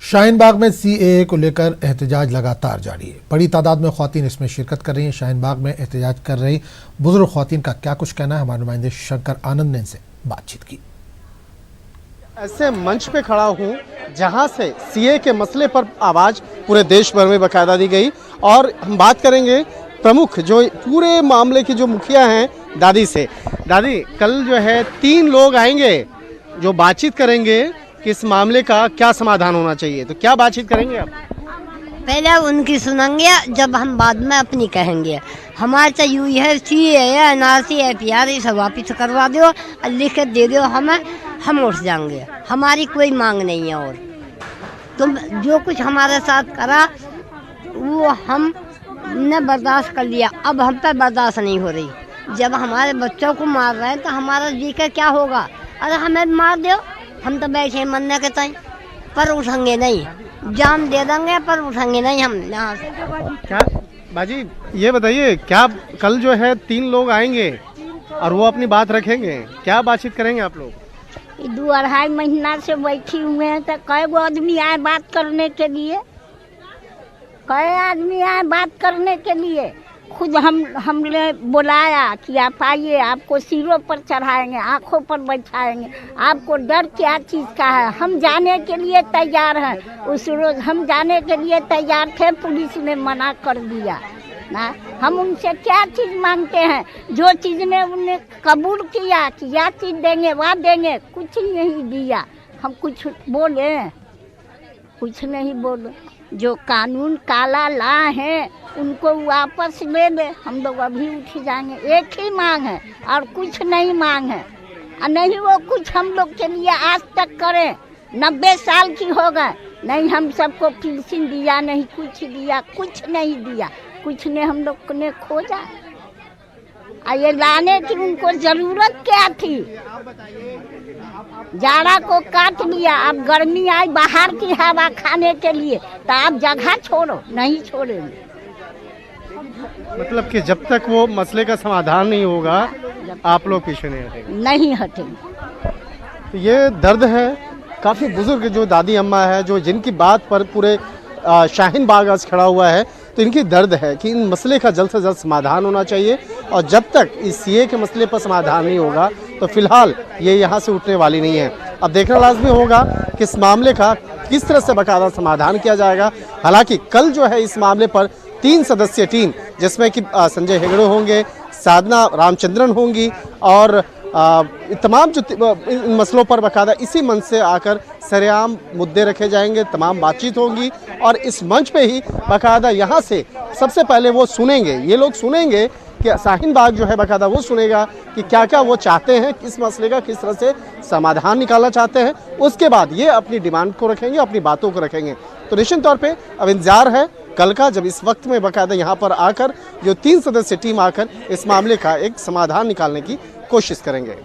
शाहीन बाग में सीएए को लेकर एहतजाज लगातार जारी है। बड़ी तादाद में ख्वातीन इसमें शिरकत कर रही हैं। शाहीन बाग में एहतजाज कर रही बुजुर्ग ख्वातीन का क्या कुछ कहना है, हमारे नुमाइंदे शंकर आनंद ने इनसे बातचीत की। ऐसे मंच पे खड़ा हूँ जहाँ से सीए के मसले पर आवाज़ पूरे देश भर में बाकायदा दी गई। और हम बात करेंगे प्रमुख जो पूरे मामले की जो मुखिया हैं दादी से। दादी, कल जो है 3 लोग आएंगे जो बातचीत करेंगे कि इस मामले का क्या समाधान होना चाहिए, तो क्या बातचीत करेंगे आप? पहले उनकी सुनेंगे, जब हम बाद में अपनी कहेंगे। हमारे तो यूँ है सीए एनआरसी एपीआर ये सब वापिस करवा दो और लिख के दे दो हमें, हम उठ जाएंगे। हमारी कोई मांग नहीं है। और तुम जो कुछ हमारे साथ करा वो हमने बर्दाश्त कर लिया, अब हम पे बर्दाश्त नहीं हो रही। जब हमारे बच्चों को मार रहे हैं तो हमारा जी का क्या होगा? अरे हमें मार दो, हम तो बैठे मरने के टाइम पर उठेंगे नहीं, जान दे देंगे पर उठेंगे नहीं हम यहाँ से। क्या बाजी ये बताइए, क्या कल जो है 3 लोग आएंगे और वो अपनी बात रखेंगे, क्या बातचीत करेंगे आप लोग? 2-2.5 महीना से बैठी हुए हैं तो कई गो आदमी आए बात करने के लिए? कई आदमी आए बात करने के लिए? खुद हमने बुलाया कि आप आइए, आपको सिरों पर चढ़ाएंगे, आँखों पर बैठाएंगे। आपको डर क्या चीज़ का है? हम जाने के लिए तैयार हैं। उस रोज़ हम जाने के लिए तैयार थे, पुलिस ने मना कर दिया ना। हम उनसे क्या चीज़ मांगते हैं? जो चीज़ ने उन्हें कबूल किया कि यह चीज़ देंगे वह देंगे, कुछ नहीं दिया। हम कुछ बोले? कुछ नहीं बोले। जो कानून काला ला है उनको वापस ले ले, हम लोग अभी उठ जाएंगे। एक ही मांग है और कुछ नहीं मांग है। और नहीं वो कुछ हम लोग के लिए आज तक करें। 90 साल की हो गए, नहीं हम सबको पेंशन दिया, नहीं कुछ दिया, कुछ नहीं दिया। कुछ ने हम लोग ने खोजा। और ये लाने की उनको जरूरत क्या थी? जाड़ा को काट लिया, अब गर्मी आई बाहर की हवा खाने के लिए, तो आप जगह छोड़ो, नहीं छोड़ेंगे। मतलब कि जब तक वो मसले का समाधान नहीं होगा आप लोग पीछे नहीं हटेंगे? नहीं हटेंगे। तो ये दर्द है काफ़ी बुजुर्ग जो दादी अम्मा है, जो जिनकी बात पर पूरे शाहीन बाग आज खड़ा हुआ है, तो इनकी दर्द है कि इन मसले का जल्द से जल्द समाधान होना चाहिए। और जब तक इस सीए के मसले पर समाधान नहीं होगा तो फिलहाल ये यहाँ से उठने वाली नहीं है। अब देखना लाजमी होगा कि इस मामले का किस तरह से बाकायदा समाधान किया जाएगा। हालांकि कल जो है इस मामले पर 3 सदस्यीय टीम, जिसमें कि संजय हेगड़े होंगे, साधना रामचंद्रन होंगी और तमाम जो इन मसलों पर बाकायदा इसी मंच से आकर सरेआम मुद्दे रखे जाएंगे, तमाम बातचीत होंगी। और इस मंच पे ही बाकायदा यहाँ से सबसे पहले वो सुनेंगे, ये लोग सुनेंगे कि शाहीन बाग जो है बाकायदा वो सुनेगा कि क्या क्या वो चाहते हैं, किस मसले का किस तरह से समाधान निकालना चाहते हैं। उसके बाद ये अपनी डिमांड को रखेंगे, अपनी बातों को रखेंगे। तो निश्चित तौर पे अब इंतजार है कल का, जब इस वक्त में बाकायदा यहाँ पर आकर जो 3 सदस्यीय टीम आकर इस मामले का एक समाधान निकालने की कोशिश करेंगे।